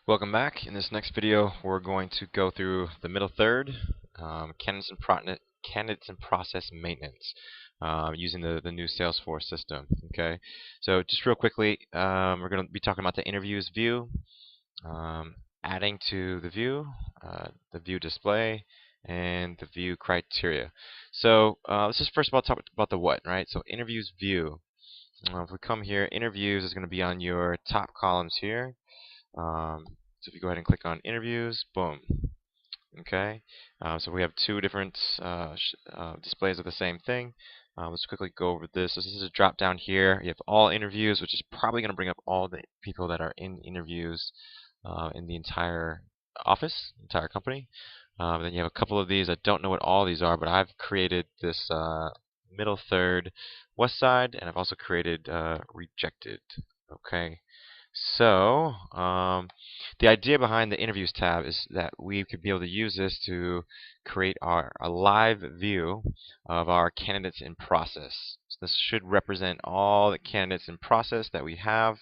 Welcome back. In this next video, we're going to go through the middle third, candidates and process maintenance, using the new Salesforce system. Okay, so just real quickly, we're going to be talking about the interviews view, adding to the view display, and the view criteria. So let's just first of all talk about the what, right? So interviews view. If we come here, interviews is going to be on your top columns here. So if you go ahead and click on interviews, boom. Okay, so we have two different displays of the same thing. Let's quickly go over this. So this is a drop down here. You have all interviews, which is probably going to bring up all the people that are in interviews in the entire office, entire company. Then you have a couple of these. I don't know what all these are, but I've created this middle third west side, and I've also created rejected. Okay. So, the idea behind the interviews tab is that we could be able to use this to create a live view of our candidates in process. So this should represent all the candidates in process that we have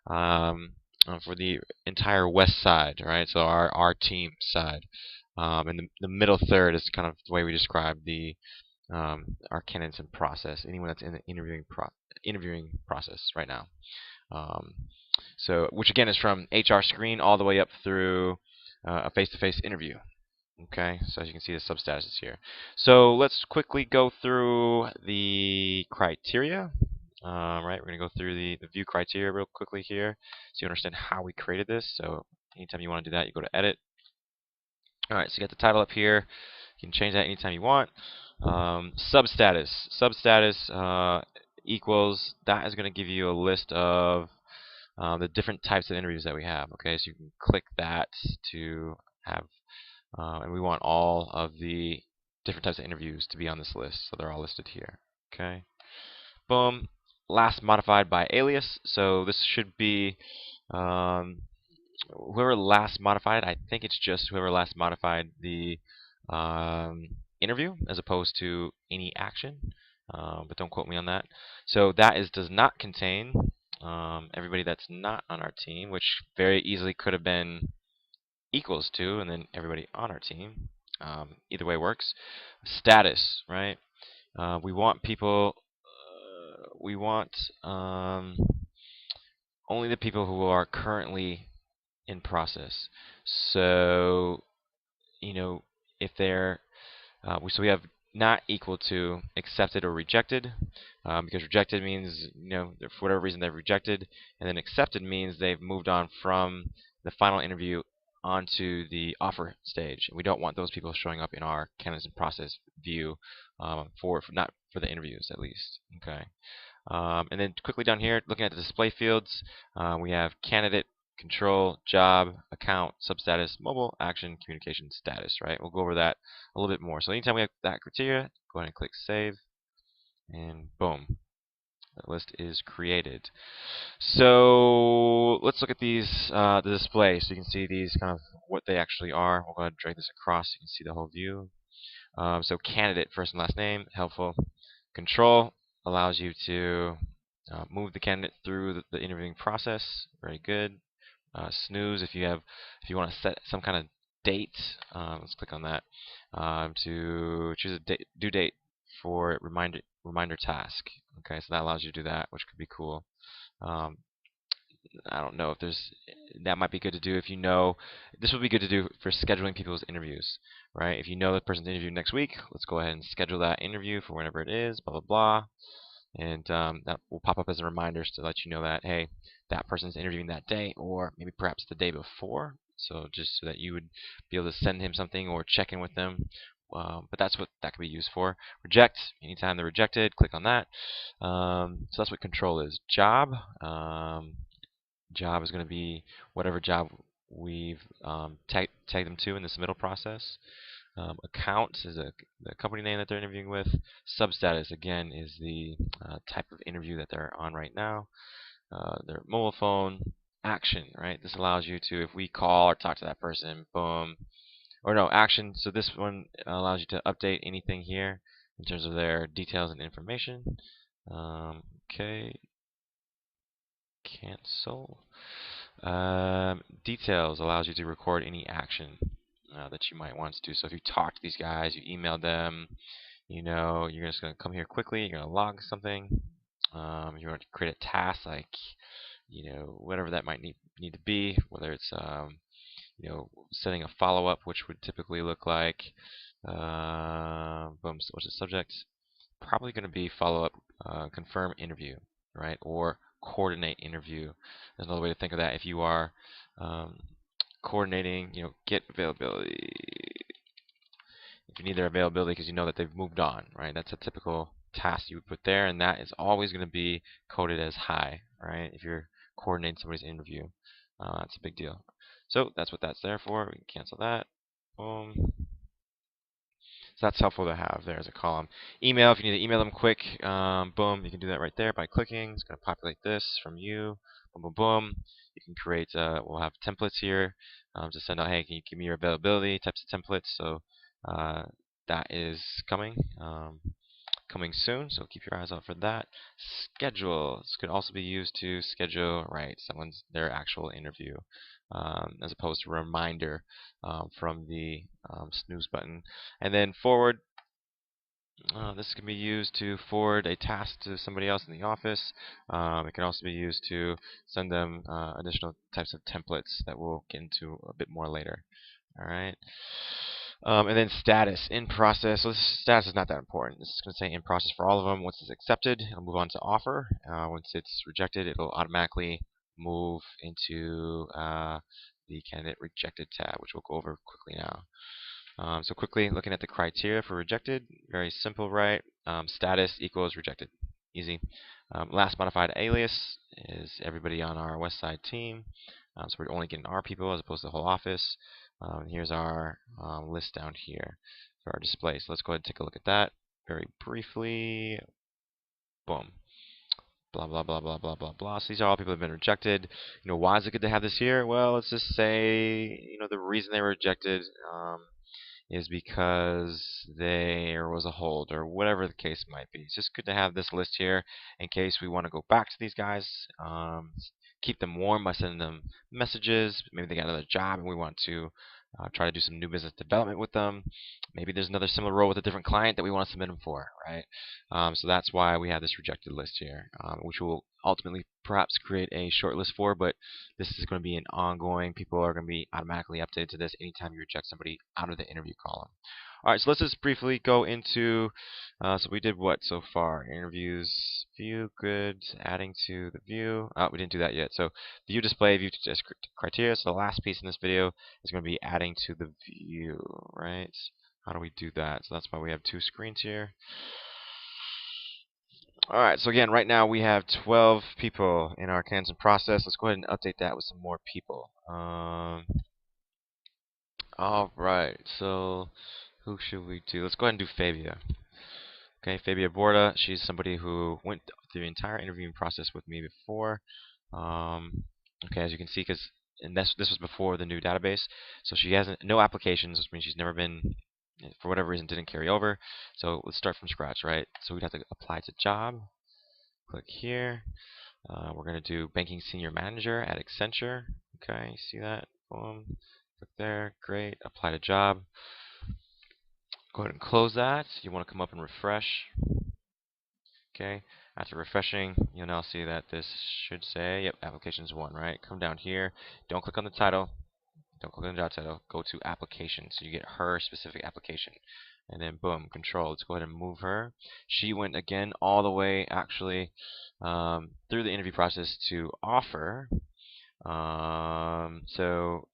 for the entire west side, right? So our team side. And the middle third is kind of the way we describe our candidates in process, anyone that's in the interviewing process right now. So, which again is from HR screen all the way up through a face-to-face interview. Okay, so as you can see, the substatuses here. So let's quickly go through the criteria. Right, we're going to go through the view criteria real quickly here, so you understand how we created this. So anytime you want to do that, you go to Edit. All right, so you got the title up here. You can change that anytime you want. Substatus. Substatus equals, that is going to give you a list of the different types of interviews that we have. Okay, so you can click that to have, and we want all of the different types of interviews to be on this list, so they're all listed here. Okay, boom. Last modified by alias, so this should be whoever last modified. I think it's just whoever last modified the interview as opposed to any action, but don't quote me on that. So that does not contain everybody that's not on our team, which very easily could have been equals to, and then everybody on our team. Either way works. Status, right? We want people. We want only the people who are currently in process. So, if they're so we have not equal to accepted or rejected, because rejected means, for whatever reason they've rejected, and then accepted means they've moved on from the final interview onto the offer stage. And we don't want those people showing up in our candidates in process view for not for the interviews at least. Okay. And then quickly down here, looking at the display fields, we have candidate, control, job, account, substatus, mobile, action, communication status, right? We'll go over that a little bit more. So anytime we have that criteria, go ahead and click save, and boom, that list is created. So let's look at these, the display, so you can see these kind of what they actually are. We'll go ahead and drag this across so you can see the whole view. So candidate, first and last name, helpful. Control allows you to move the candidate through the interviewing process. Very good. Snooze, if you want to set some kind of date, let's click on that to choose a due date for reminder task. Okay, so that allows you to do that, which could be cool. I don't know if that might be good to do if this would be good to do for scheduling people's interviews, right? If you know the person's interview next week, let's go ahead and schedule that interview for whenever it is, blah, blah, blah. And that will pop up as a reminder to let you know that, hey, that person's interviewing that day, or maybe perhaps the day before. So just so that you would be able to send him something or check in with them. But that's what that could be used for. Reject, anytime they're rejected, click on that. So that's what control is. Job. Job is going to be whatever job we've tagged them to in the submittal process. Account is the company name that they're interviewing with. Substatus, again, is the type of interview that they're on right now. Their mobile phone. Action, right? This allows you to, if we call or talk to that person, boom. Or no, action. So this one allows you to update anything here in terms of their details and information. Okay. Cancel. Details allows you to record any action that you might want to do. So if you talk to these guys, you email them, you're just going to come here quickly, you're going to log something. You want to create a task like, whatever that might need to be, whether it's, setting a follow-up, which would typically look like, boom, so what's the subject? Probably going to be follow-up, confirm interview, right? Or coordinate interview. There's another way to think of that. If you are coordinating, get availability. If you need their availability because you know that they've moved on, right? That's a typical task you would put there, and that is always going to be coded as high, right? If you're coordinating somebody's interview, that's a big deal. So that's what that's there for. We can cancel that. Boom. So that's helpful to have there as a column. Email, if you need to email them quick, boom, you can do that right there by clicking. It's going to populate this from you. Boom, boom, boom. You can create, we'll have templates here to send out, hey, can you give me your availability, types of templates. So that is coming. Coming soon, so keep your eyes out for that. Schedule. This could also be used to schedule, right, their actual interview, as opposed to a reminder from the snooze button. And then forward. This can be used to forward a task to somebody else in the office. It can also be used to send them additional types of templates that we'll get into a bit more later. All right. And then status, in process. So this status is not that important. This is going to say in process for all of them. Once it's accepted, it'll move on to offer. Once it's rejected, it'll automatically move into the candidate rejected tab, which we'll go over quickly now. So quickly looking at the criteria for rejected, very simple, right? Status equals rejected, easy. Last modified alias is everybody on our West Side team. So we're only getting our people as opposed to the whole office. Here's our list down here for our display. So let's go ahead and take a look at that very briefly. Boom. Blah, blah, blah, blah, blah, blah, blah. So these are all people who have been rejected. Why is it good to have this here? Well, let's just say, the reason they were rejected is because there was a hold or whatever the case might be. It's just good to have this list here in case we want to go back to these guys, keep them warm by sending them messages. Maybe they got another job and we want to try to do some new business development with them. Maybe there's another similar role with a different client that we want to submit them for, right? So that's why we have this rejected list here, which will ultimately perhaps create a short list for, but this is going to be an ongoing. People are going to be automatically updated to this anytime you reject somebody out of the interview column. All right, so let's just briefly go into, so we did what so far? Interviews, view, good, adding to the view. We didn't do that yet. So view display, view criteria. So the last piece in this video is going to be adding to the view, right? How do we do that? So that's why we have two screens here. Alright, so again, right now we have 12 people in our cans and process. Let's go ahead and update that with some more people. Alright, so who should we do? Let's go ahead and do Fabia. Okay, Fabia Borda, she's somebody who went through the entire interviewing process with me before. Okay, as you can see, this was before the new database, so she has no applications, which means she's never been, for whatever reason, didn't carry over. So let's start from scratch, right? So we'd have to apply to job. Click here. We're going to do banking senior manager at Accenture. Okay, you see that? Boom. Click there. Great. Apply to job. Go ahead and close that. You want to come up and refresh. Okay. After refreshing, you'll now see that this should say, yep, applications 1, right? Come down here. Don't click on the title. Don't click on the job title. Go to application. So you get her specific application. And then boom, control. Let's go ahead and move her. She went again all the way actually through the interview process to offer. So,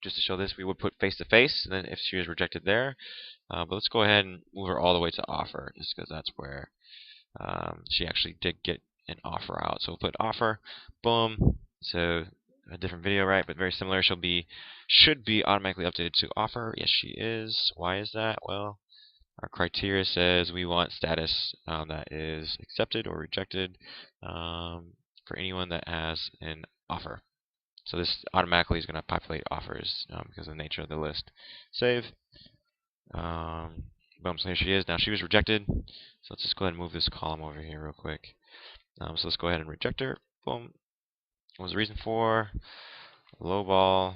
just to show this, we would put face to face, and then if she was rejected there. But let's go ahead and move her all the way to offer, just because that's where she actually did get an offer out. So we'll put offer, boom. So a different video, right? But very similar. Should be automatically updated to offer. Yes, she is. Why is that? Well, our criteria says we want status that is accepted or rejected for anyone that has an offer. So this automatically is going to populate offers because of the nature of the list. Save. Boom, so here she is. Now she was rejected. So let's just go ahead and move this column over here real quick. So let's go ahead and reject her. Boom. What was the reason for? lowball.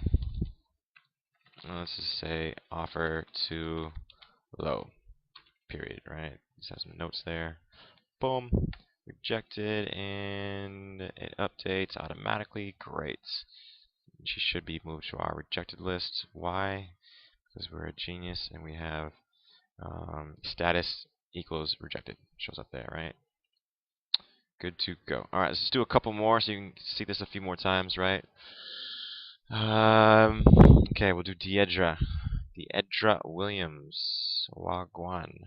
Let's just say offer too low. Period. Right. Just have some notes there. Boom. Rejected, and it updates automatically. Great. She should be moved to our rejected list. Why? Because we're a genius and we have status equals rejected. Shows up there, right? Good to go. All right, let's just do a couple more so you can see this a few more times, right? Okay, we'll do Deidre. Deidre Williams. Wagwan.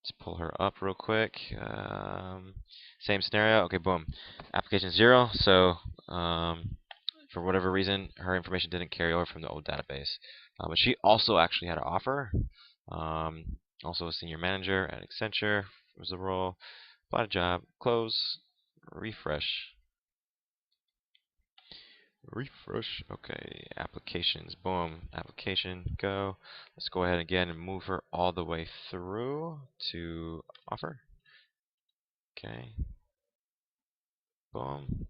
Let's pull her up real quick. Same scenario. Okay, boom. Application 0. So for whatever reason, her information didn't carry over from the old database. But she also actually had an offer. Also a senior manager at Accenture was the role. Apply a job. Close. Refresh. Refresh. Okay. Applications. Boom. Application. Go. Let's go ahead again and move her all the way through to offer. Okay. Boom.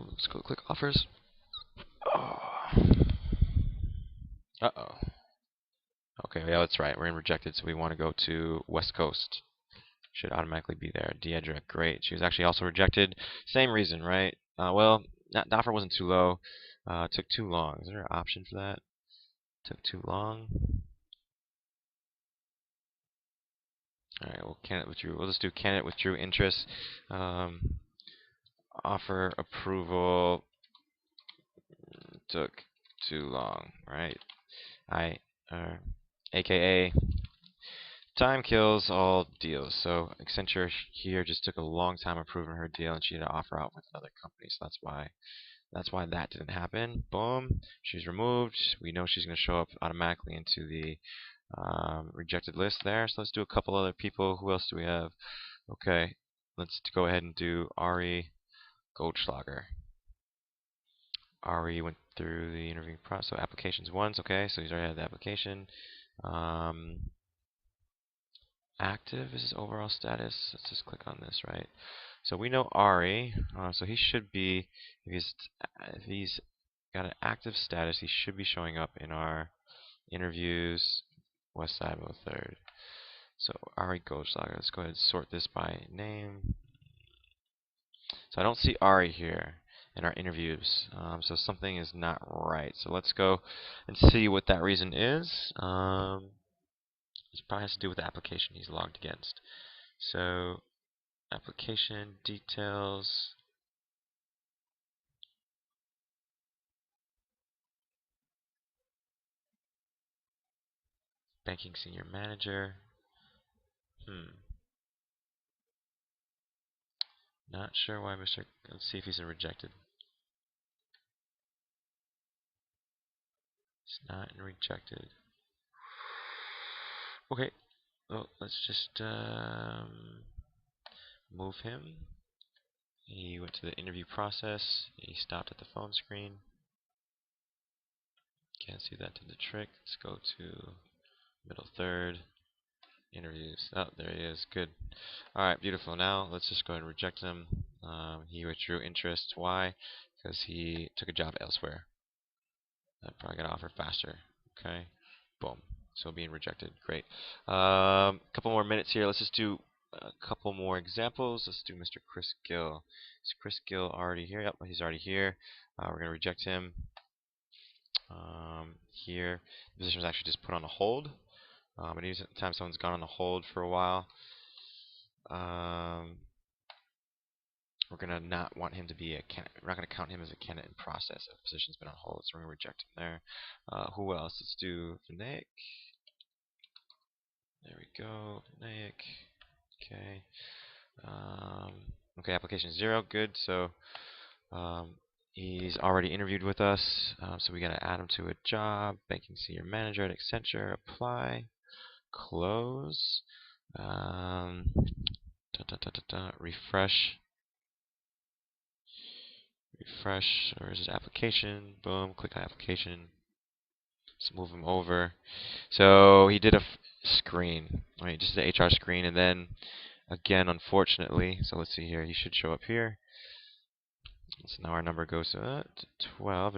Let's go click offers. Oh. Uh-oh. Okay, yeah, that's right. We're in rejected, so we want to go to West Coast. Should automatically be there. Deidre, great. She was actually also rejected. Same reason, right? Well, the offer wasn't too low. Took too long. Is there an option for that? Took too long. All right, well, candidate withdrew. We'll just do candidate withdrew interest. Offer approval took too long, right? AKA time kills all deals. So Accenture here just took a long time approving her deal, and she had to offer out with another company. So that's why that didn't happen. Boom, she's removed. We know she's going to show up automatically into the rejected list there. So let's do a couple other people. Who else do we have? Okay, let's go ahead and do Ari Goldschlager. Ari went through the interviewing process. So applications once. Okay, so he's already had the application. Active is his overall status. Let's just click on this, right? So we know Ari, so he should be, if he's got an active status, he should be showing up in our interviews, West Side of the 3rd. So Ari Goldschlager, let's go ahead and sort this by name. So I don't see Ari here in our interviews, so something is not right. So let's go and see what that reason is. It probably has to do with the application he's logged against. So application details. Banking senior manager. Not sure why Mr. Let's see if he's rejected. He's not in rejected. Okay. Well, let's just move him. He went to the interview process. He stopped at the phone screen. Can't see that did the trick. Let's go to middle 3rd. Interviews. Oh, there he is. Good. Alright, beautiful. Now, let's just go ahead and reject him. He withdrew interest. Why? Because he took a job elsewhere. That probably got offered faster. Okay. Boom. So being rejected. Great. Couple more minutes here. Let's just do a couple more examples. Let's do Mr. Chris Gill. Is Chris Gill already here? Yep, he's already here. We're going to reject him. Here, the position was actually just put on a hold. And anytime someone's gone on a hold for a while, we're going to not want him to be a candidate. We're not going to count him as a candidate in process if a position's been on hold, so we're going to reject him there. Who else? Let's do Vinayak. There we go, Vinayak. Okay. Okay, application 0, good. So he's already interviewed with us, so we got to add him to a job. Banking senior manager at Accenture. Apply. Close. Refresh. Refresh. Or is it application? Boom. Click on application. Let's move him over. So he did a screen. Right, just the HR screen, and then again, unfortunately. So let's see here. He should show up here. So now our number goes to 12.